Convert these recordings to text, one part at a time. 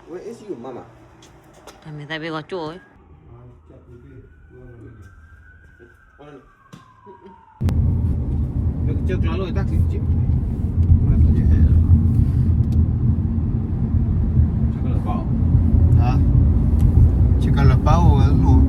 Where is you, Mama? ทำไมได้ไปก็จ่อย Chưa claro de taxi. Hả? Chỉ cần là bao luôn.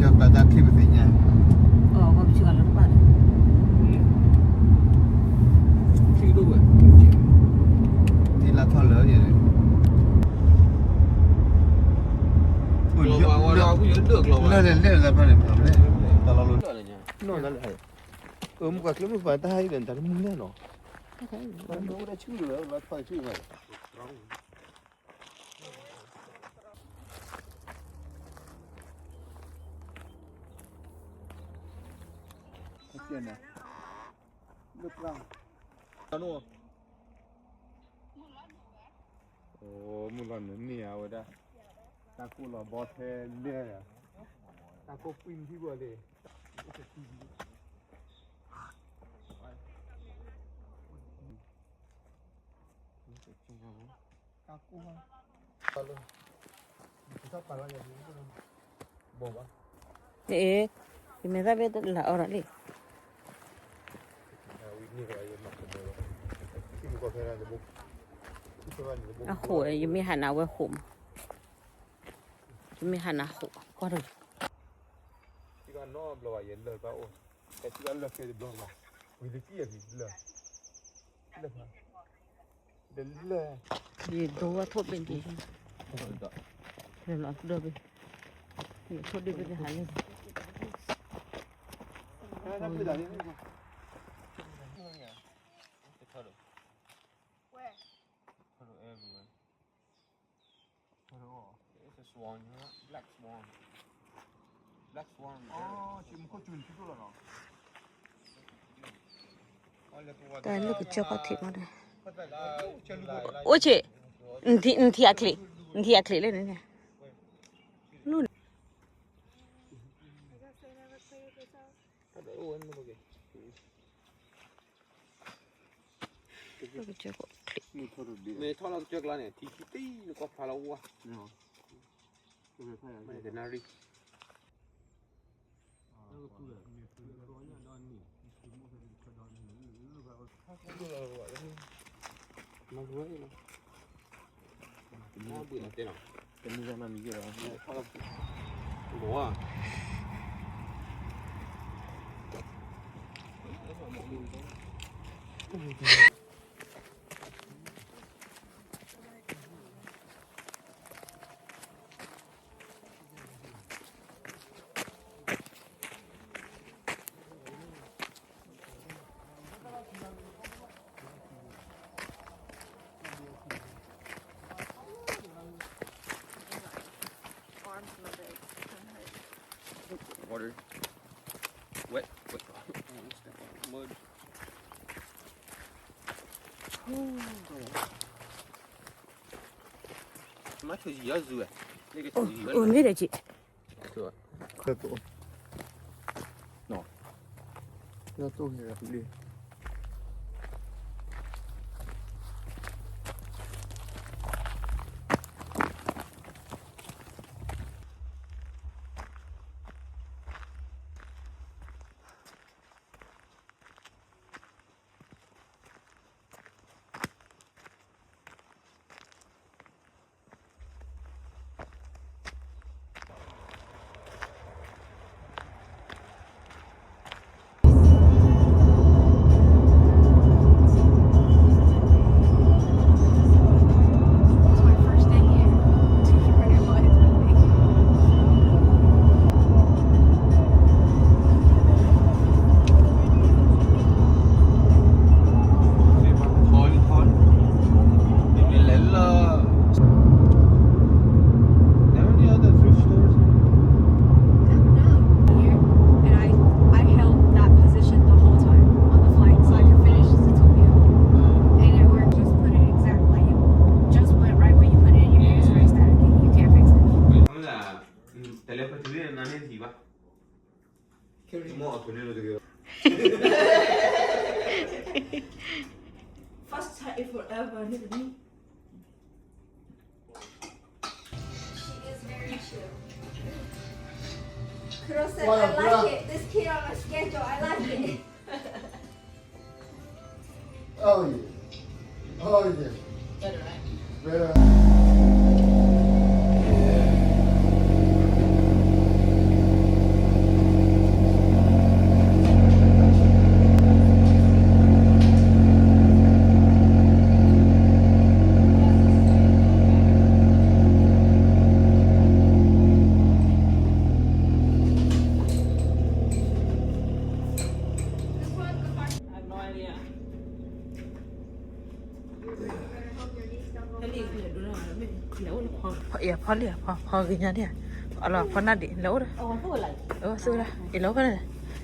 Cho bà ta khi mà về nhà. อ๋อก็ไปเชื่อแล้วป่ะ Chưa đâu vậy. Thì là thọ lỡ vậy. Lỡ là bao nhiêu đấy. Ta lo luôn. Nó là lại. Một cái lúc phải ta hay đến ta muốn nghe nó. Nó đã chữ rồi, nó phải chữ rồi. Chuyện này. Được không? Nó luôn. Ồ, một lần nữa nhiều rồi đó. Ta cô là bò xe nè. Ta cô pinที่บ่เลยta cô ha ta luôn ta para ya bo ba เอ๊ะที่ไม่ได้ไปแต่ละอะไรเลย นี่ก็ยังมาคนเดียวที่มันก็แค่นั้นบุกที่ว่านี่บุก อ่ะโหยังมีหันเอาไว้ขมยังมีหันเอาโหก็เลย ที่ว่าน้อมเราว่าเย็นเลยป่ะโอ้แต่ที่ว่าเลิกแค่บล็อกละวิธีที่อย่างนี้เลยเลิกมาเดินเลย ดีดูว่าโทษเป็นกี่เดี๋ยวเราเดินไปนี่โทษดีเป็นหายเลย นั่นคืออะไรนี่ Where? Everywhere. It's a swan, you know? Black swan. Black swan. 지금 코치 피도라나. แต่นี่ก็เจ้าก็ทิ้งมาเลยโอ้เจ๊ที่อาทิตย์เลยเนี่ยนู่นก็เจ้าก็ Mẹ thoa là trước là này thì tí nó có phá lâu quá. Mẹ để nào đi. Nó vui nó. Nó bự là thế nào? Cái này là mình giờ thoa là bố à. Water. Wet. Mud. Má thôi gì ở dưới. ủa mấy đấy chị 그래도 너. 나 또 해야 돼. it forever, nigga. She is very chill. Kuro said, Well, I like bruh. it. This kid on a schedule. I like it. Oh yeah. Oh yeah. Better, right? Better. This one, the far. I have no idea. Better hope your knees don't go Heli flying. kule dona me. Leo ni pho. Ya pho le pho ginya dia. Ala pho na di leo da. Oh, aku lại. Su da. I leo kana.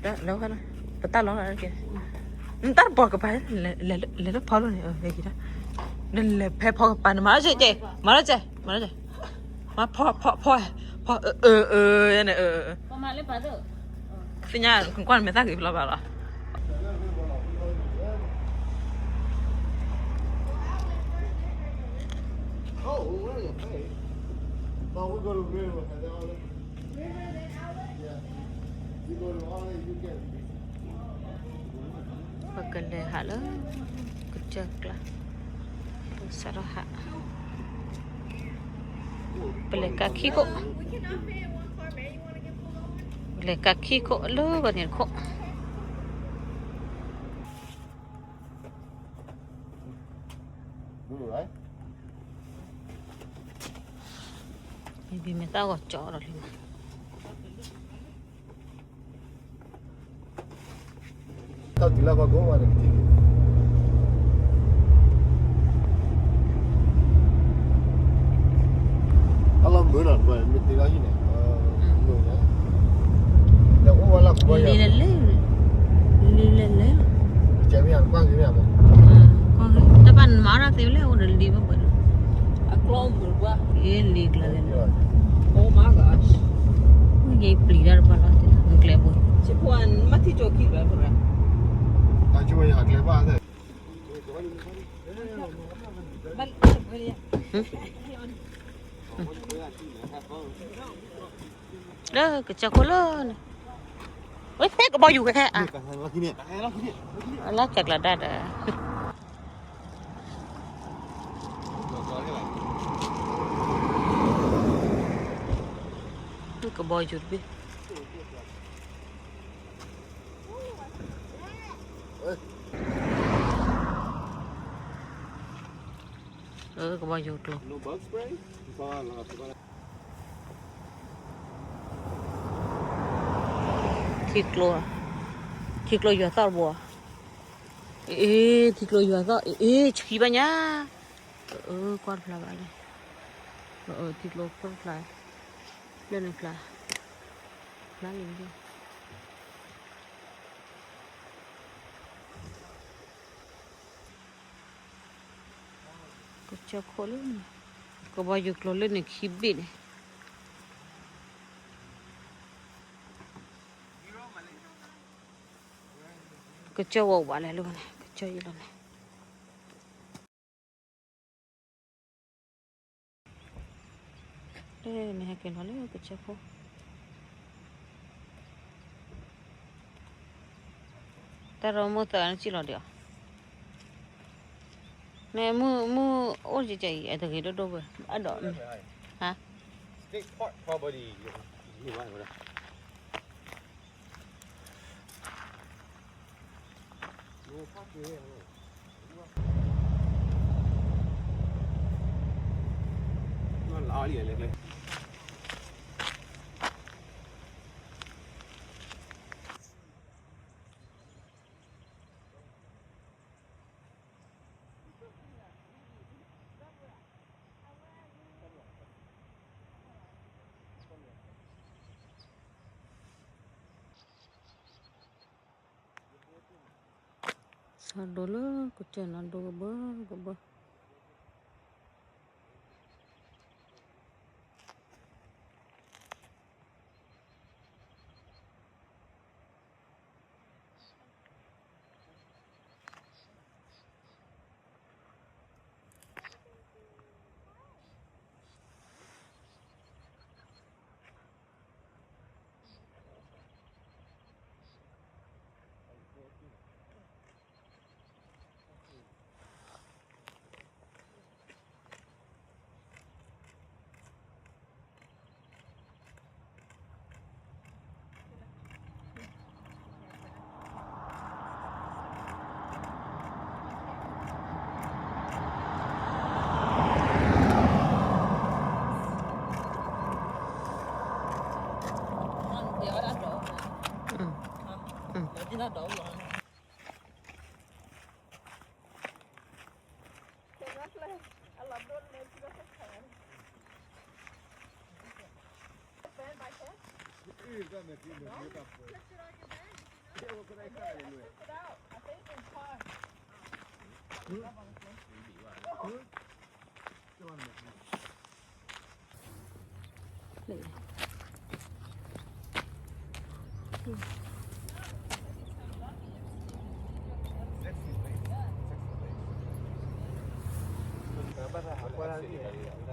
Da leo kana. Pata lo na ke. Ntar bo ka pa le pho lo ni ve ki da. Le phe pho pa na ma je je. Ma je. Ma pho ya ne Kau malah pada. Finya con me ta ki la ba la. Oh, we're gonna pay. No, we go to River and then all that. River, then outlet. Yeah. You go to all that, you get. Pagkale hala. Kecek lah. Saraha. Beli kaki kok. We cannot fit in one car, man. You want to get pulled over? Beli kaki kok lu banyak kok. Good, right? Bibi minta kok cor lima. Tao chỉ là qua gỗ mà được thì. Alam bữa nào vậy mình đi ra gì nè. Người nè. Đâu có qua làm qua Li giờ. le. Chạy mấy hàng quăng cái nào mà. Con tapan marah tu le udah di apa? Aku berubah. Lig lah le. Oh my gosh. Ye pelidar pala tu. Mungkin boy. Cipuan mati joki berapa? Ta chú ơi hạt lấy ba thế. Balik balik. Dah kecak kola. Wei, pek bao juga kayak ah. Lagi ni. Lagi ni. Alah cak lah dah. Tu ke baju lebih. Ke baju tu. No bug spray? Bawah lah, bawah. Thiklo yo tar bo. Thiklo yo ta. Chhi banyak. Kor phla bale. Thiklo kor phla. Lên phla. Phla lên đi. Kecak kolon. Ko baju kolon ni khibi ni. Kecak wow bale lu ni. Kecak ye lu ni. Ni hakin wale kecak ko. Taro mo ta an chilo dia. Nè mu ô gì chạy ở thời đó đâu vậy? Ở đó. Hả? Stick part probably. You want it. Nó lỏ liền lên. Sadola kecil nado gaba.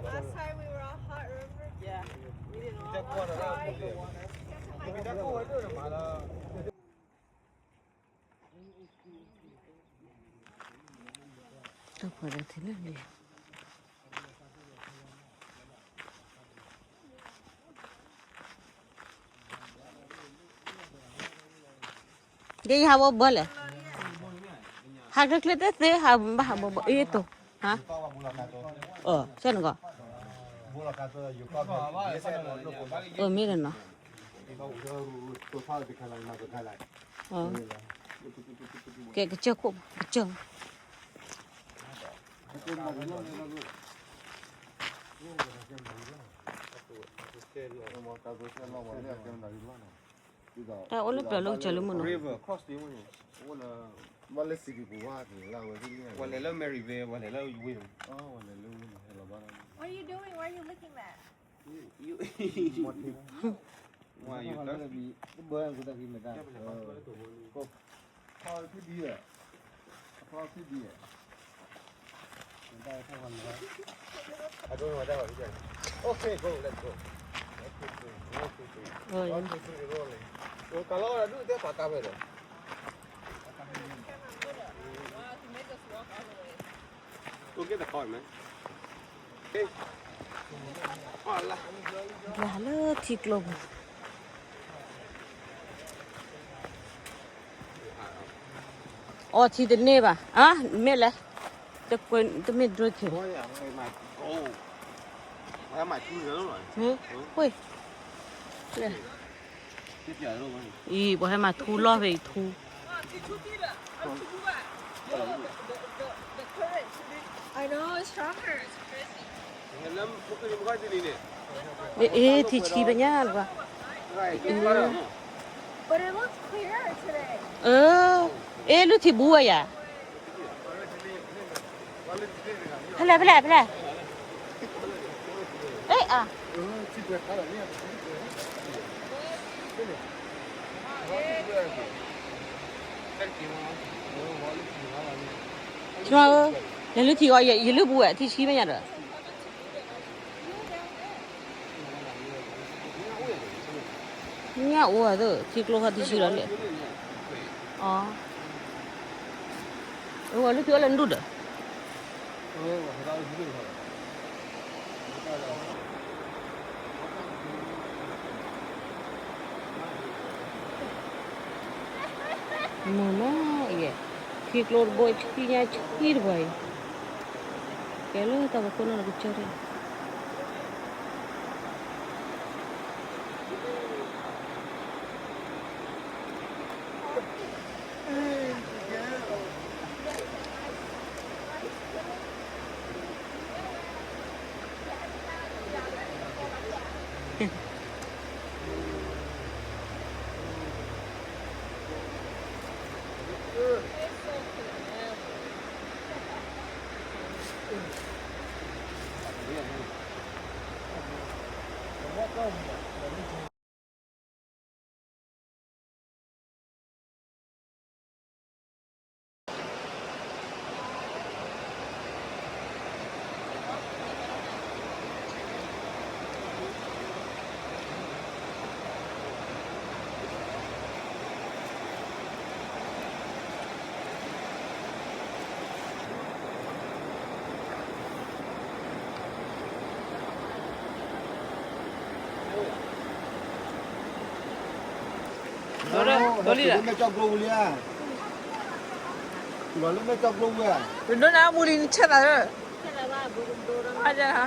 Last time we were all hot, remember? Yeah. We didn't all Đâu phải là thế này nè. Jadi hawa boleh. Harga kelihatan sih hawa hawa itu, hah? Sana kau. Mira no. Kayak kecil kok, kecil. Oleh peluk jalan mana? River cross the one. Wala wala sige buwa ni la wa ni wala la Maryvale, wala la Will. oh wala lu ni hello ba What are you doing? Why are you licking that? You why you wala bi bo ang ko ta ki meta ko pa ti bi ya pa ti bi ya I don't know what that was. Okay, go, let's go. Oh, ya. So kalau ada dia patah ber. go get the car, man. Hey. Allah. Lalu ठीक लोग. Oh, tidak ni ba? Ah, mela. Tôi mệt rồi kìa. Ôi à, mày mà ô. Mày mày thu nữa rồi. Ôi. Nè. Tiếp giờ luôn rồi. Ý, bỏ hai mà thu lo về thu. I know, it's stronger. It's crazy. Ngày lắm, có cái gì mà cái gì nè. Ê, thì chỉ bây giờ là. Right, cái gì đó. But it looks clearer today. Ê, lúc thì bùa à? Phải lại. Ê, à. Cho là lúc thì gọi vậy, lúc bùa thì chỉ bây giờ rồi. Nghe ủa rồi, thì lúc thì chỉ rồi. Lúc thì lần đút rồi. Mana ya? Thì lor boy chikinya chikir boy. Kalau tahu kau nak bicara. Dolly dah. Macam glow dia. Kalau macam glow dia. Benda nak muli ni cakap ada. Ada ha.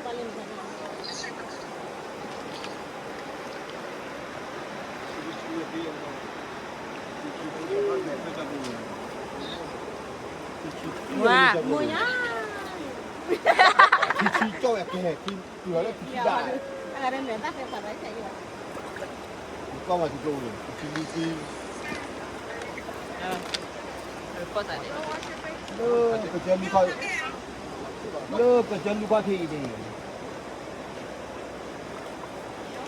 Wah, munya. ที่เจ้าแอบแก่ที่เกลือแล้วที่ได้ อะไรเหมือนตั้งแต่ฝันไว้ใช่ไหม ก็มาที่โจเลยที่ ก็ใส่ดิ เลิกไปเจอมีใครเลิกไปเจอมีใครที่ดี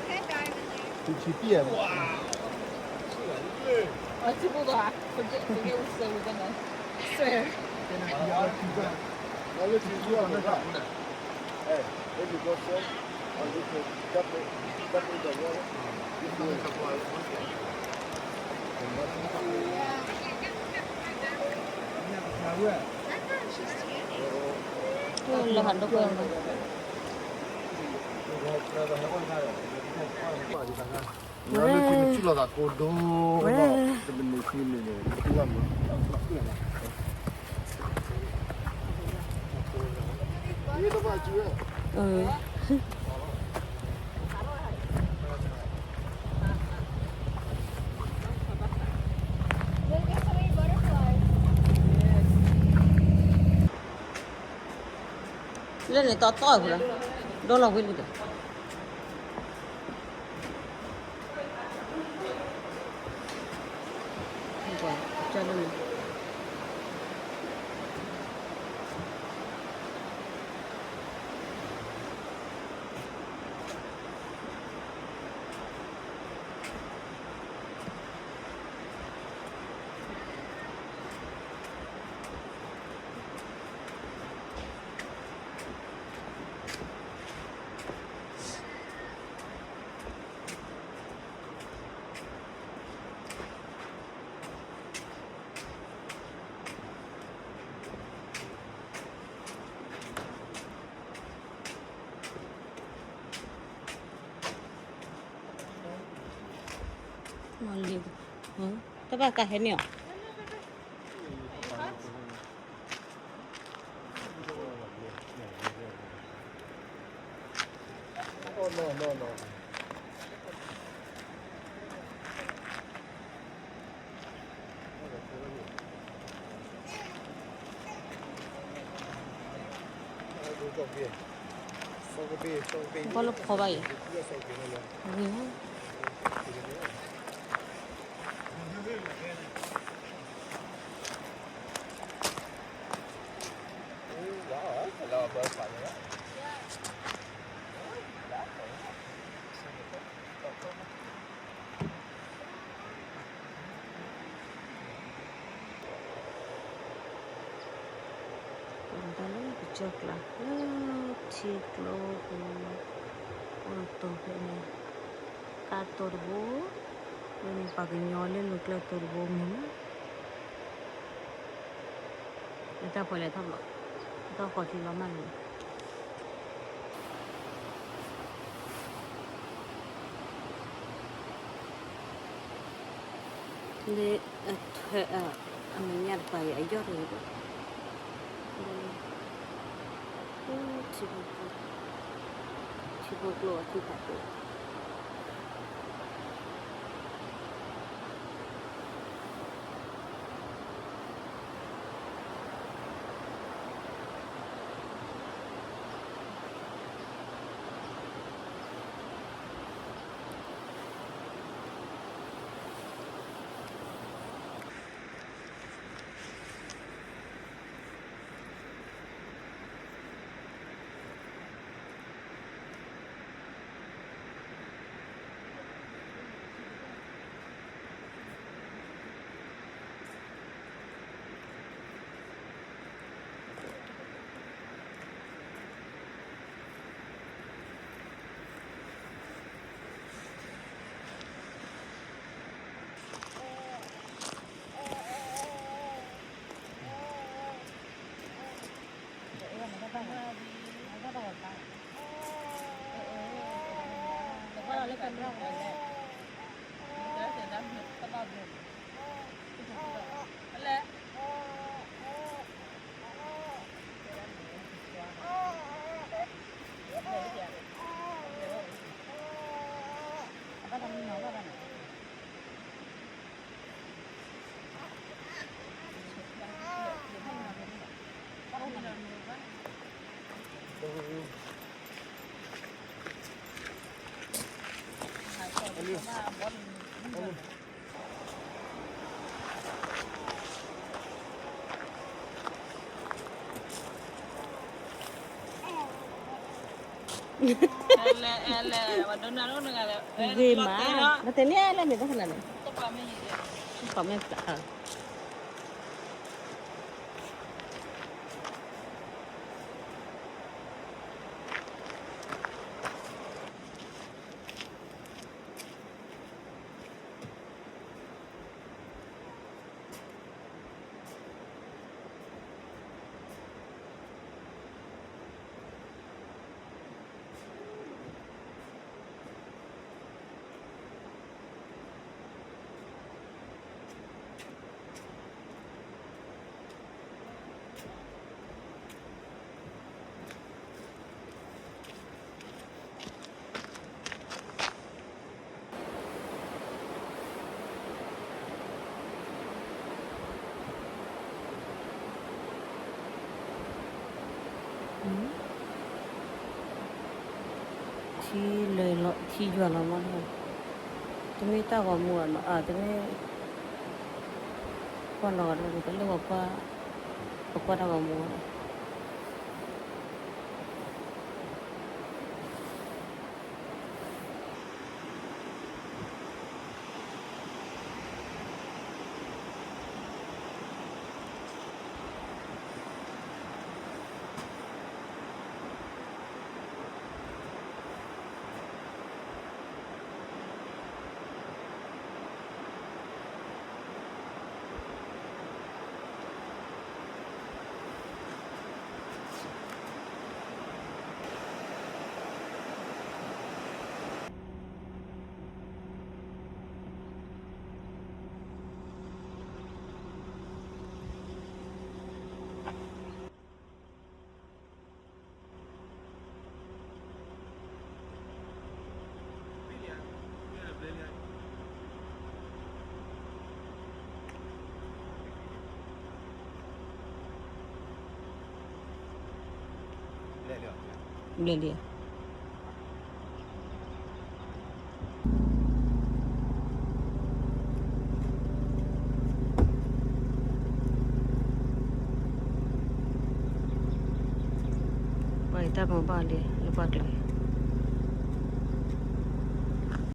Okay, dive in there. ที่ชี้เปี้ย 친구도 되게 웃어 그거는. Swear. 원래 지지가 안 나. 예, 여기 보세요. 이렇게 잡고 올라간다 그러는. 원래 지금 찔러갖고 너무 때문에 힘이네. 그거 뭐. 이거 봐 지금. เออ Look at so many butterflies. เล่นในต่อต่อยกูละโดนเราวิ่งเลยจะเล่นมันเลี้ยงแต่ว่าก็เห็นเนี่ย No. 이걸로 봐봐 얘. Dalam bijaklah, ciklo, untuk ini car turbo, ini pakai nyoleh nukle turbo mana? Kita boleh tahu, kita kau tidak mana? Ini aminyar kaya aja ni. 집어 keluar kita tu. Gì mà nó tên nhé lên mình có phần này có mấy cả chi lời lọ chi dọa lắm mà tôi nghĩ tao vào mùa mà tôi nghĩ con lò rồi cái lúa qua tao vào mùa ले लिया भाई तब mobile ले पाक ले